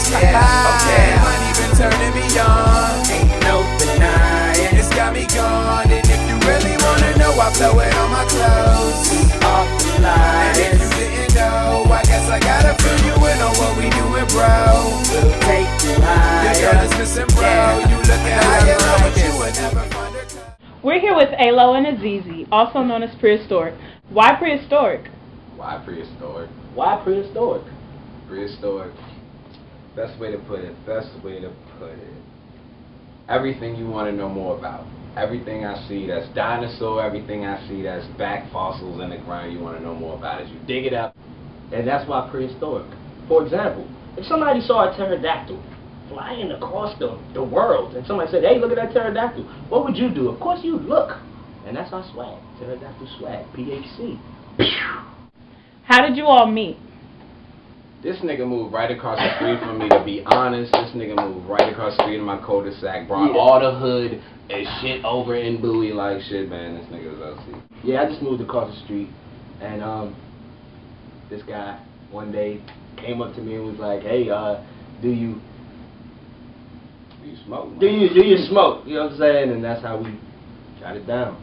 Yeah, okay, money been turning me on. Ain't no denying. It's got me gone. And if you really wanna know, I blow it on my clothes. Off the line. And if you didn't know, I guess I gotta fill you in on what we doing, bro. We'll take you higher. Your girl is missing, bro. Yeah. You looking higher, but you would never find her. We're here with Alo and Azizi, also known as Prehistoric. Why Prehistoric? Why Prehistoric? Why Prehistoric? Prehistoric. Best way to put it. Everything you want to know more about. Everything I see that's dinosaur, everything I see that's back fossils in the ground, you want to know more about it. You dig it up. And that's why Prehistoric. For example, if somebody saw a pterodactyl flying across the world, and somebody said, hey, look at that pterodactyl, what would you do? Of course you'd look. And that's our swag. Pterodactyl swag. PHC. How did you all meet? This nigga moved right across the street from me, to be honest. This nigga moved right across the street in my cul-de-sac, brought all the hood and shit over in Bowie like shit, man. This nigga was LC. Yeah, I just moved across the street, and this guy one day came up to me and was like, hey, do you smoke, man? Do you smoke? You know what I'm saying? And that's how we got it down.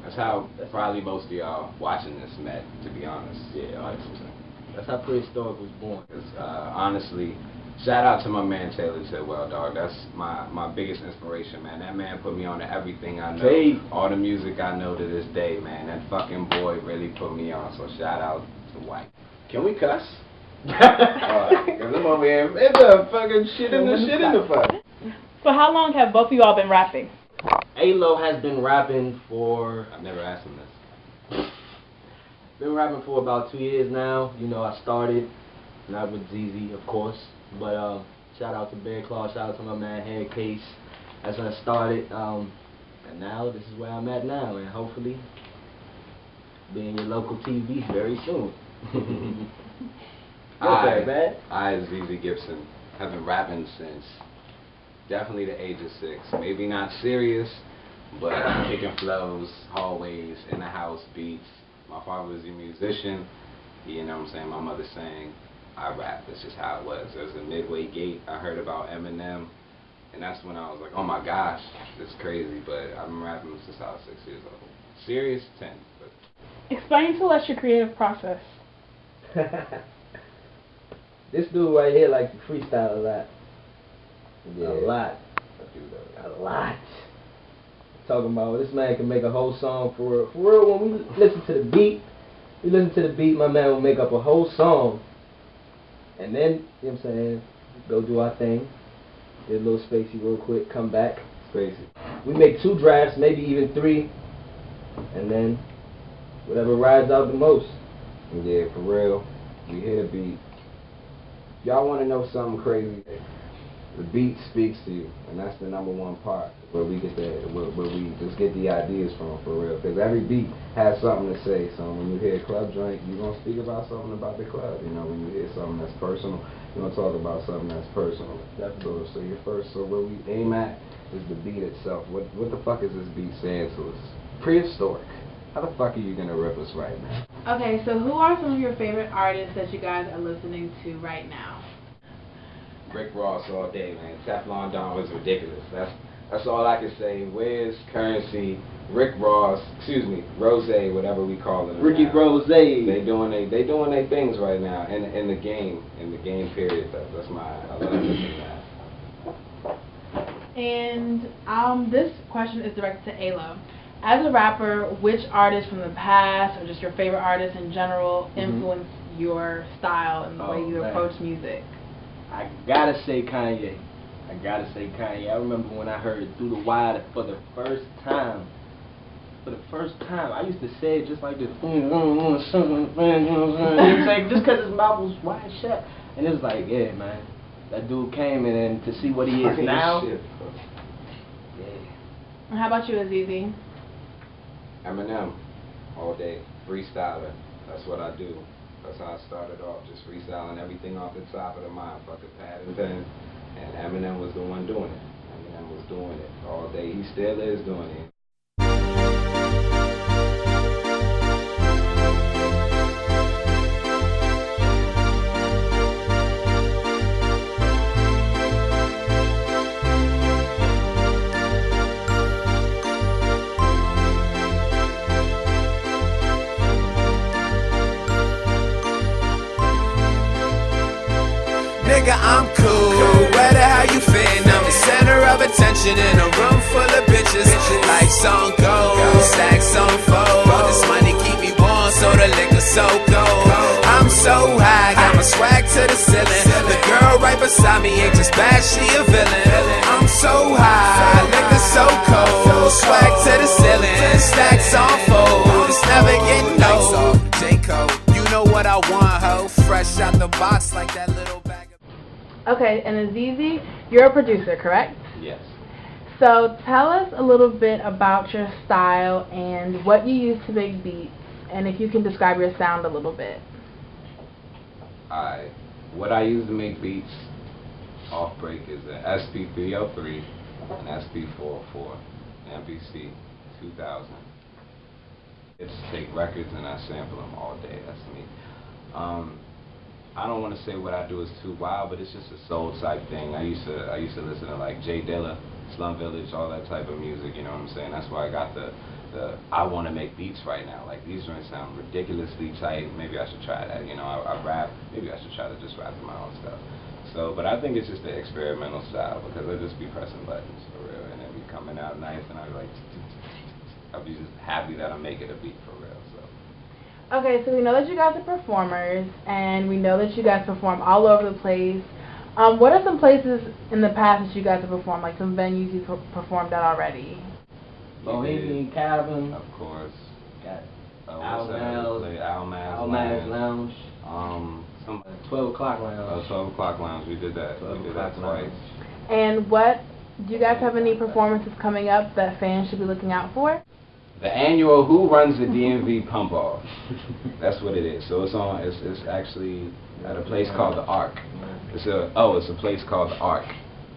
That's how probably most of y'all watching this met, to be honest. Yeah, 100%. That's how Prehistoric was born. Honestly, shout out to my man Taylor Tidwell, dog. That's my biggest inspiration, man. That man put me on to everything I know. Hey. All the music I know to this day, man. That fucking boy really put me on. So shout out to White. Can we cuss? Cause I'm over here. It's a fucking shit in the fuck. So how long have both of you all been rapping? Alo has been rapping for... I've never asked him this. Been rapping for about 2 years now. You know, I started, not with ZZ, of course, but shout out to Bear Claw, shout out to my man Head Case. That's when I started, and now this is where I'm at now, and hopefully be in your local TV very soon. I, ZZ Gibson, have been rapping since definitely the age of 6. Maybe not serious, but kicking flows, hallways, in the house, beats. My father was a musician, you know what I'm saying, my mother sang, I rap, that's just how it was. There was a midway gate, I heard about Eminem, and that's when I was like, oh my gosh, it's crazy, but I've been rapping since I was 6 years old. Serious, 10. But. Explain to us your creative process. This dude right here likes to freestyle a lot. Yeah. A lot. I do that. A lot. Talking about this man can make a whole song for real. When we listen to the beat, my man will make up a whole song. And then, you know what I'm saying, go do our thing. Get a little spacey real quick, come back. Spacey. We make 2 drafts, maybe even 3. And then, whatever rides out the most. Yeah, for real. We hear the beat. Y'all want to know something crazy? The beat speaks to you, and that's the #1 part where we get where we just get the ideas from, for real. Because every beat has something to say. So when you hear a club joint, you're gonna speak about something about the club. You know, when you hear something that's personal, you're gonna talk about something that's personal. So where we aim at is the beat itself. What the fuck is this beat saying to us? Prehistoric. How the fuck are you gonna rip us right now? Okay, so who are some of your favorite artists that you guys are listening to right now? Rick Ross all day, man. Teflon Don was ridiculous. That's all I can say. Where's Currency, Rick Ross, Rose, whatever we call them. Ricky now. Rose. They doing their things right now in the game period. That's I love listening to that. And this question is directed to Alo. As a rapper, which artist from the past or just your favorite artist in general influenced your style and the way you approach music? I gotta say Kanye. I remember when I heard Through the Wire for the first time. I used to say it just like this. Just because his mouth was wide shut. And it was like, yeah, man. That dude came in, and to see what he is now. Shit, yeah. And how about you, Azizi? Eminem, all day, freestyler. That's what I do. That's how I started off, just freestyling everything off the top of the mind, fucking pad and pen. And Eminem was the one doing it. Eminem was doing it all day. He still is doing it. nigga, I'm cool. Whether how you fit, I'm the center of attention in a room full of bitches. Lights on gold, stacks on fold. This money keep me warm, so the liquor so cold. I'm so high, got my swag to the ceiling. The girl right beside me ain't just bad, she a villain. I'm so high, liquor so cold. Swag to the ceiling, stacks on fold. It's never getting old. J. Cole, you know what I want, ho. Fresh out the box like that little bag of... Okay, and Azizi, you're a producer, correct? Yes. So tell us a little bit about your style and what you use to make beats, and if you can describe your sound a little bit. Alright, what I use to make beats off break is an SP303, an SP404, MPC 2000. It's take records and I sample them all day. That's me. I don't want to say what I do is too wild, but it's just a soul type thing. I used to listen to like Jay Dilla, Slum Village, all that type of music. You know what I'm saying? That's why I got the I want to make beats right now. Like these joints sound ridiculously tight. Maybe I should try that. You know, I rap. Maybe I should try to just rap my own stuff. So, but I think it's just the experimental style because I just be pressing buttons for real, and it be coming out nice, and I be like, I'll be just happy that I'm making a beat for real. So. Okay, so we know that you guys are performers, and we know that you guys perform all over the place. What are some places in the past that you guys have performed, like some venues you performed at already? Bohemian Cavern. Of course. Got Almaz Lounge. Some 12 O'Clock Lounge. 12 O'Clock Lounge. We did that. We did that twice. And do you guys have any performances coming up that fans should be looking out for? The annual Who Runs the DMV Pump Off. That's what it is. So it's actually at a place called the Ark. It's a place called the Ark.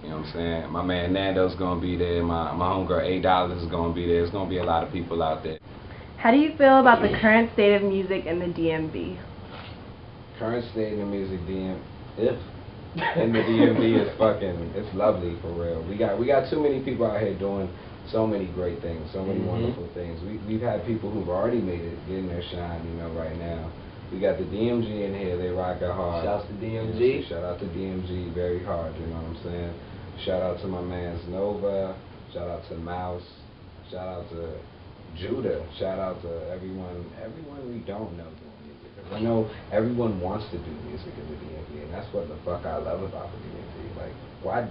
You know what I'm saying? My man Nando's gonna be there. My homegirl $8 is gonna be there. There's gonna be a lot of people out there. How do you feel about the current state of music in the DMV? Current state of the music in the DMV is it's lovely for real. We got too many people out here doing so many great things, so many wonderful things. We've had people who've already made it, getting their shine, you know, right now. We got the DMG in here, they rock it hard. Shouts to DMG. You know, shout out to DMG very hard, you know what I'm saying? Shout out to my man's Nova, shout out to Mouse, shout out to Judah, shout out to everyone we don't know doing music. I know everyone wants to do music in the DMV, and that's what the fuck I love about the DMV. Like, why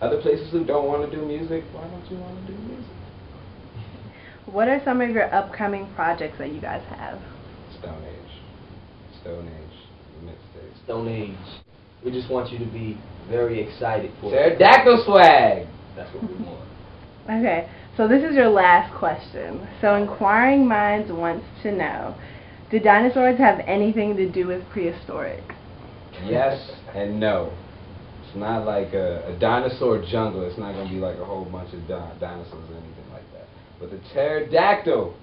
other places who don't want to do music, why don't you want to do music? What are some of your upcoming projects that you guys have? Stone Age, mixtape. Stone Age. We just want you to be very excited for Pterodactyl swag! That's what we want. Okay, so this is your last question. So inquiring minds wants to know, do dinosaurs have anything to do with prehistoric? Yes and no. It's not like a dinosaur jungle. It's not going to be like a whole bunch of dinosaurs or anything like that. But the pterodactyl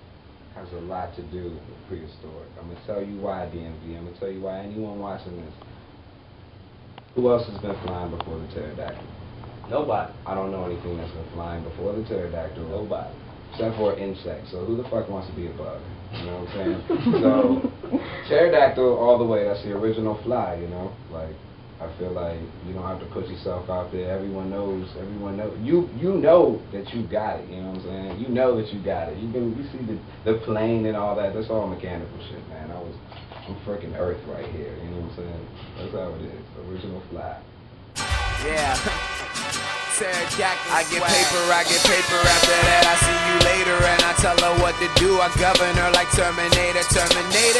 has a lot to do with prehistoric. I'm going to tell you why, DMV. I'm going to tell you why anyone watching this. Who else has been flying before the pterodactyl? Nobody. I don't know anything that's been flying before the pterodactyl. Nobody. Except for insects. So who the fuck wants to be a bug? You know what I'm saying? So, pterodactyl all the way. That's the original fly, you know? Like, I feel like you don't have to put yourself out there. Everyone knows. You know that you got it. You know what I'm saying? You know that you got it. You see the plane and all that. That's all mechanical shit, man. I'm freaking Earth right here. You know what I'm saying? That's how it is. Original fly. Yeah. I get paper after that I see you later and I tell her what to do. I govern her like Terminator,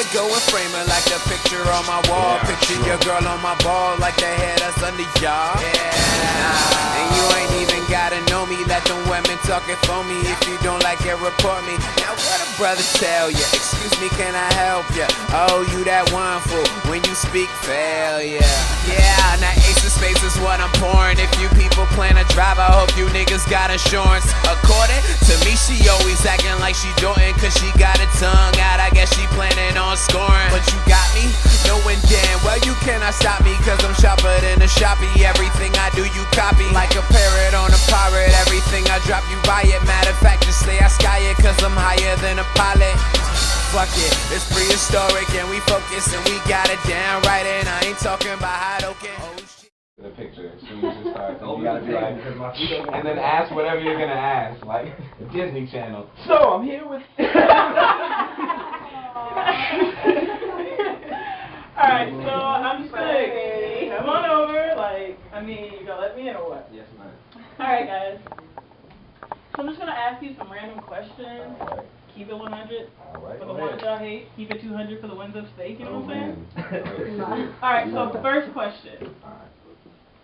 go and frame her like the picture on my wall. Picture your girl on my ball like the head that's under y'all. Yeah. And you ain't even gotta know me, let them women talk it for me. If you don't like it, report me. Now what a brother tell ya? Excuse me, can I help ya? Oh, you that one fool when you speak failure. Yeah, now ace of space is what I'm pouring. If you people plan to drive, I hope you niggas got insurance. According to me, she always acting like she doing, cause she got a tongue out. I guess she planning on scoring. But you got me, knowing damn well you cannot stop me, cause I'm sharper than a Sharpie. Everything I do you copy, like a parrot on a pirate. Everything I drop you buy it. Matter of fact, just say I sky it, cause I'm higher than a pilot. Fuck it, it's prehistoric and we focus and we got it down right. And I ain't talking about hot oaken. Oh shit. So you gotta be like, and then ask whatever you're gonna ask, like Disney Channel. So I'm here with. Alright, so I'm just gonna come on over, like, I mean, you gonna let me in or what? Yes, ma'am. Alright, guys. So I'm just gonna ask you some random questions. Keep it 100 for the ones y'all hate. Keep it 200 for the ones of steak, you know what I'm saying? Alright, so first question.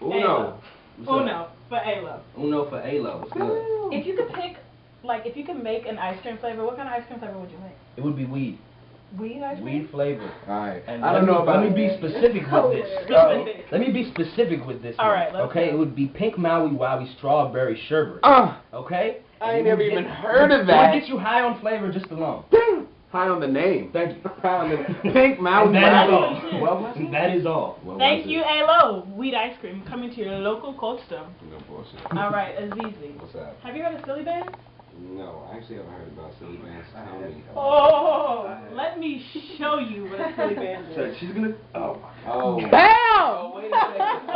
Uno. Uno for Alo. Uno for Alo. What's good? If you could pick, like, if you could make an ice cream flavor, what kind of ice cream flavor would you make? It would be weed. Weed ice cream? Weed flavor. Alright. And I don't know about. Let me be specific with this. Specific. Let me be specific with this. Alright, one, okay? It would be pink Maui Wowie strawberry sherbet. Okay? I ain't never even heard of that. It would get you high on flavor just alone. High on the name. Thank you. High on the Pink Mountain. That is all. What was it? That is all. Thank you, Alo. Weed ice cream coming to your local Cold Stone. No bullshit. Alright, Azizi. What's up? Have you heard of Silly Band? No, I actually haven't heard about Silly Bands. Tell me. Oh, let me show you what a Silly Band So is. she's gonna. Oh. Oh. Bam! Oh, wait a second.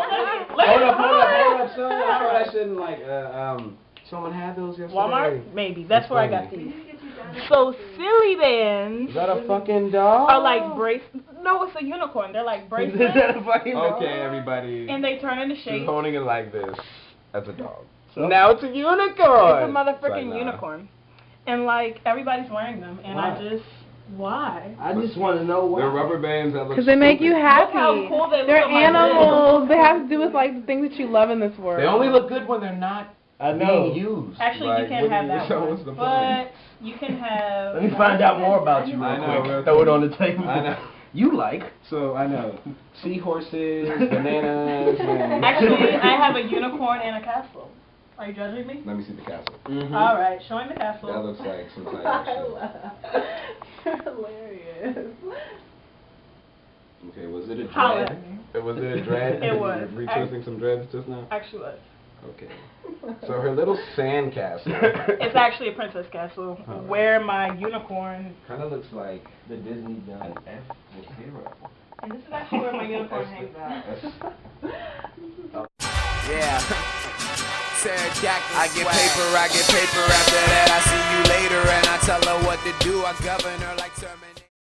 Hold up, son. I saw that shit in like, someone had those yesterday. Walmart? Maybe. That's where I got these. So Silly Bands Is that a fucking dog? are like bracelets. No, it's a unicorn. They're like Is bracelets. that a fucking Okay, everybody. And they turn into She's shapes. holding it like this. That's a dog. So? Now it's a unicorn. It's a It's motherfucking like, nah. unicorn. And like everybody's wearing them. And Why? I just why? I just want to know why. They're rubber bands that look. Because they make you happy. Look how cool they look They're on my animals. They have to do with like the things that you love in this world. They only look good when they're not I know. being used. Actually, Like, you can't what do have you- that so one. what's the point? But you can have. Let me find out more about you real I know, quick. real Throw it quick. on the table. I know. You like? So I know seahorses, bananas. And Actually, I have a unicorn and a castle. Are you judging me? Let me see the castle. All right, showing the castle. That looks like some type of shit. You're hilarious. Okay, was it a Holla dread? at me. Was it a dread? It was. Retwisting some dreads just now? Actually, was. Okay. So her little sand castle It's actually a princess castle where my unicorn. kind of looks like The Disney done F with zero. And this is actually where my unicorn hangs out. Yeah. I get paper after that. I see you later, and I tell her what to do. I govern her.